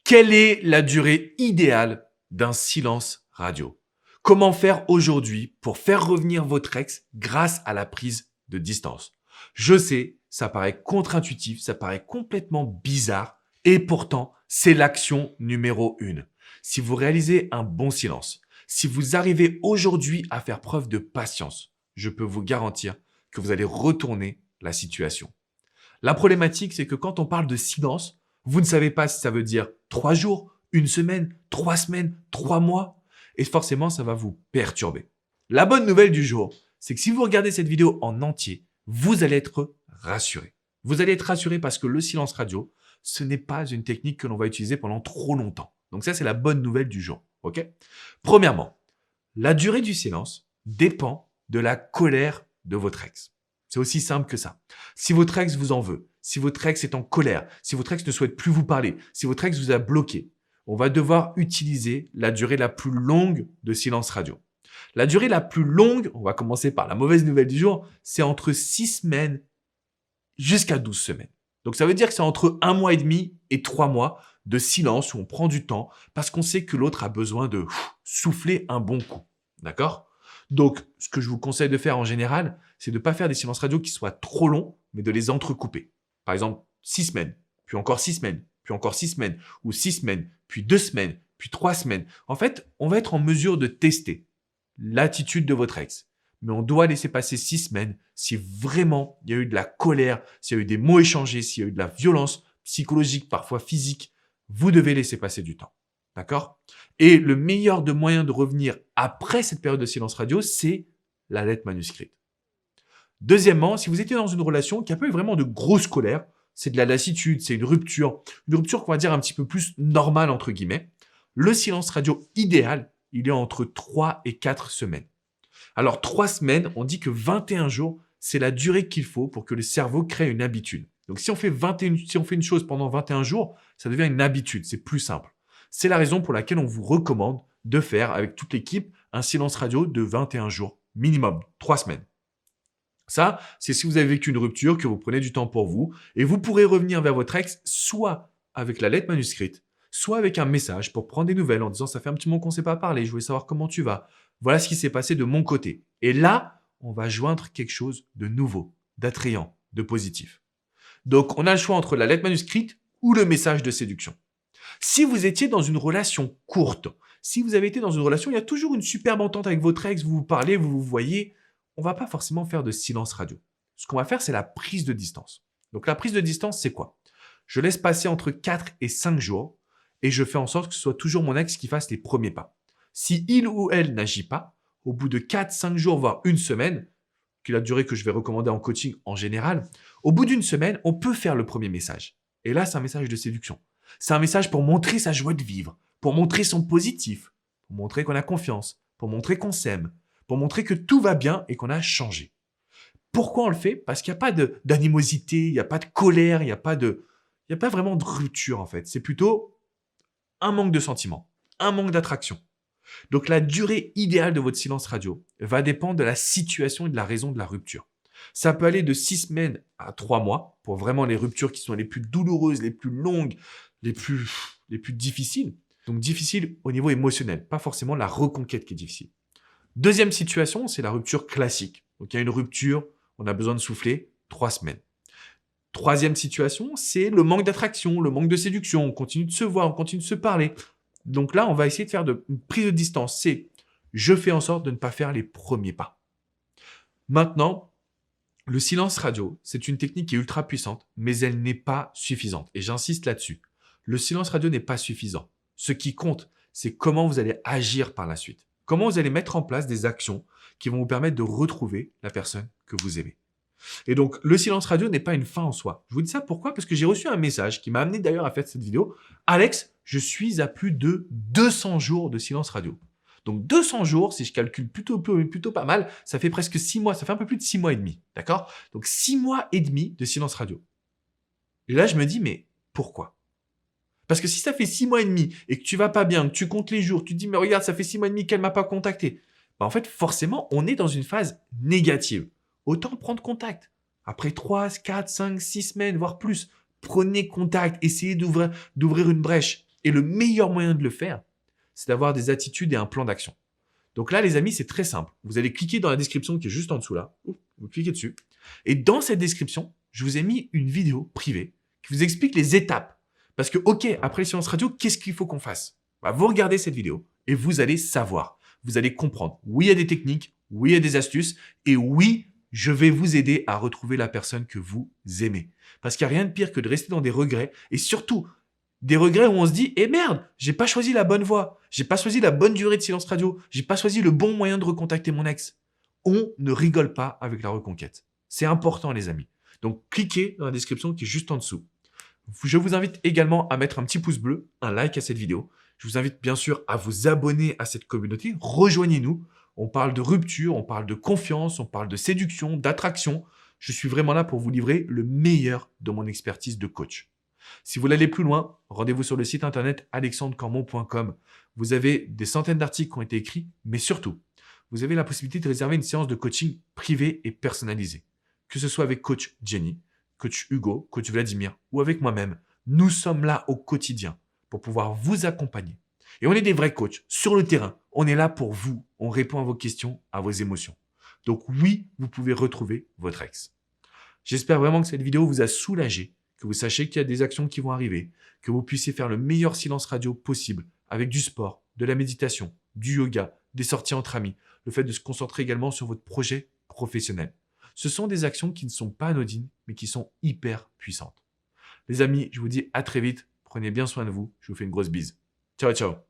Quelle est la durée idéale d'un silence radio? Comment faire aujourd'hui pour faire revenir votre ex grâce à la prise de distance? Je sais, ça paraît contre-intuitif, ça paraît complètement bizarre et pourtant, c'est l'action numéro 1. Si vous réalisez un bon silence, si vous arrivez aujourd'hui à faire preuve de patience, je peux vous garantir que vous allez retourner la situation. La problématique, c'est que quand on parle de silence, vous ne savez pas si ça veut dire 3 jours, 1 semaine, 3 mois. Et forcément, ça va vous perturber. La bonne nouvelle du jour, c'est que si vous regardez cette vidéo en entier, vous allez être rassuré. Vous allez être rassuré parce que le silence radio, ce n'est pas une technique que l'on va utiliser pendant trop longtemps. Donc ça, c'est la bonne nouvelle du jour. Ok? Premièrement, la durée du silence dépend de la colère de votre ex. C'est aussi simple que ça. Si votre ex vous en veut, si votre ex est en colère, si votre ex ne souhaite plus vous parler, si votre ex vous a bloqué, on va devoir utiliser la durée la plus longue de silence radio. La durée la plus longue, on va commencer par la mauvaise nouvelle du jour, c'est entre 6 semaines jusqu'à 12 semaines. Donc ça veut dire que c'est entre 1 mois et demi et 3 mois de silence où on prend du temps parce qu'on sait que l'autre a besoin de souffler un bon coup. D'accord ? Donc, ce que je vous conseille de faire en général, c'est de ne pas faire des silences radio qui soient trop longs, mais de les entrecouper. Par exemple, 6 semaines, puis encore 6 semaines, puis encore 6 semaines, ou 6 semaines, puis 2 semaines, puis 3 semaines. En fait, on va être en mesure de tester l'attitude de votre ex. Mais on doit laisser passer 6 semaines si vraiment il y a eu de la colère, s'il y a eu des mots échangés, s'il y a eu de la violence psychologique, parfois physique. Vous devez laisser passer du temps. D'accord? Et le meilleur de moyens de revenir après cette période de silence radio, c'est la lettre manuscrite. Deuxièmement, si vous étiez dans une relation qui a pas eu vraiment de grosse colère, c'est de la lassitude, c'est une rupture qu'on va dire un petit peu plus normale entre guillemets, le silence radio idéal, il est entre 3 et 4 semaines. Alors 3 semaines, on dit que 21 jours, c'est la durée qu'il faut pour que le cerveau crée une habitude. Donc si on fait une chose pendant 21 jours, ça devient une habitude, c'est plus simple. C'est la raison pour laquelle on vous recommande de faire avec toute l'équipe un silence radio de 21 jours, minimum, 3 semaines. Ça, c'est si vous avez vécu une rupture, que vous prenez du temps pour vous et vous pourrez revenir vers votre ex soit avec la lettre manuscrite, soit avec un message pour prendre des nouvelles en disant « ça fait un petit moment qu'on ne s'est pas parlé, je voulais savoir comment tu vas. Voilà ce qui s'est passé de mon côté. » Et là, on va joindre quelque chose de nouveau, d'attrayant, de positif. Donc, on a le choix entre la lettre manuscrite ou le message de séduction. Si vous étiez dans une relation courte, si vous avez été dans une relation, il y a toujours une superbe entente avec votre ex, vous vous parlez, vous vous voyez, on ne va pas forcément faire de silence radio. Ce qu'on va faire, c'est la prise de distance. Donc la prise de distance, c'est quoi? Je laisse passer entre 4 et 5 jours et je fais en sorte que ce soit toujours mon ex qui fasse les premiers pas. Si il ou elle n'agit pas, au bout de 4, 5 jours, voire une semaine, qui est la durée que je vais recommander en coaching en général, au bout d'une semaine, on peut faire le premier message. Et là, c'est un message de séduction. C'est un message pour montrer sa joie de vivre, pour montrer son positif, pour montrer qu'on a confiance, pour montrer qu'on s'aime, pour montrer que tout va bien et qu'on a changé. Pourquoi on le fait? Parce qu'il n'y a pas d'animosité, il n'y a pas de colère, il n'y a pas vraiment de rupture en fait. C'est plutôt un manque de sentiment, un manque d'attraction. Donc la durée idéale de votre silence radio va dépendre de la situation et de la raison de la rupture. Ça peut aller de 6 semaines à 3 mois pour vraiment les ruptures qui sont les plus douloureuses, les plus longues, les plus difficiles. Donc difficiles au niveau émotionnel, pas forcément la reconquête qui est difficile. Deuxième situation, c'est la rupture classique. Donc il y a une rupture, on a besoin de souffler, 3 semaines. Troisième situation, c'est le manque d'attraction, le manque de séduction. On continue de se voir, on continue de se parler. Donc là, on va essayer de faire une prise de distance. C'est je fais en sorte de ne pas faire les premiers pas. Maintenant, le silence radio, c'est une technique qui est ultra puissante, mais elle n'est pas suffisante. Et j'insiste là-dessus. Le silence radio n'est pas suffisant. Ce qui compte, c'est comment vous allez agir par la suite. Comment vous allez mettre en place des actions qui vont vous permettre de retrouver la personne que vous aimez. Et donc, le silence radio n'est pas une fin en soi. Je vous dis ça pourquoi? Parce que j'ai reçu un message qui m'a amené d'ailleurs à faire cette vidéo. Alex, je suis à plus de 200 jours de silence radio. Donc 200 jours, si je calcule plutôt pas mal, ça fait presque 6 mois, ça fait un peu plus de 6 mois et demi. D'accord? Donc 6 mois et demi de silence radio. Et là, je me dis, mais pourquoi? Parce que si ça fait 6 mois et demi et que tu vas pas bien, que tu comptes les jours, tu te dis, mais regarde, ça fait 6 mois et demi qu'elle m'a pas contacté. Bah, en fait, forcément, on est dans une phase négative. Autant prendre contact. Après 3, 4, 5, 6 semaines, voire plus, prenez contact, essayez d'ouvrir une brèche. Et le meilleur moyen de le faire, c'est d'avoir des attitudes et un plan d'action. Donc là, les amis, c'est très simple. Vous allez cliquer dans la description qui est juste en dessous là. Vous cliquez dessus. Et dans cette description, je vous ai mis une vidéo privée qui vous explique les étapes. Parce que, OK, après le silence radio, qu'est-ce qu'il faut qu'on fasse? Vous regardez cette vidéo et vous allez savoir. Vous allez comprendre. Oui, il y a des techniques. Oui, il y a des astuces. Et oui, je vais vous aider à retrouver la personne que vous aimez. Parce qu'il n'y a rien de pire que de rester dans des regrets. Et surtout, des regrets où on se dit, eh merde, j'ai pas choisi la bonne voie, j'ai pas choisi la bonne durée de silence radio, j'ai pas choisi le bon moyen de recontacter mon ex. On ne rigole pas avec la reconquête. C'est important, les amis. Donc, cliquez dans la description qui est juste en dessous. Je vous invite également à mettre un petit pouce bleu, un like à cette vidéo. Je vous invite bien sûr à vous abonner à cette communauté. Rejoignez-nous. On parle de rupture, on parle de confiance, on parle de séduction, d'attraction. Je suis vraiment là pour vous livrer le meilleur de mon expertise de coach. Si vous voulez aller plus loin, rendez-vous sur le site internet alexandrecormon.com. Vous avez des centaines d'articles qui ont été écrits, mais surtout, vous avez la possibilité de réserver une séance de coaching privée et personnalisée. Que ce soit avec coach Jenny, coach Hugo, coach Vladimir ou avec moi-même, nous sommes là au quotidien pour pouvoir vous accompagner. Et on est des vrais coachs sur le terrain. On est là pour vous. On répond à vos questions, à vos émotions. Donc oui, vous pouvez retrouver votre ex. J'espère vraiment que cette vidéo vous a soulagé, que vous sachiez qu'il y a des actions qui vont arriver, que vous puissiez faire le meilleur silence radio possible avec du sport, de la méditation, du yoga, des sorties entre amis, le fait de se concentrer également sur votre projet professionnel. Ce sont des actions qui ne sont pas anodines, mais qui sont hyper puissantes. Les amis, je vous dis à très vite. Prenez bien soin de vous. Je vous fais une grosse bise. Ciao, ciao.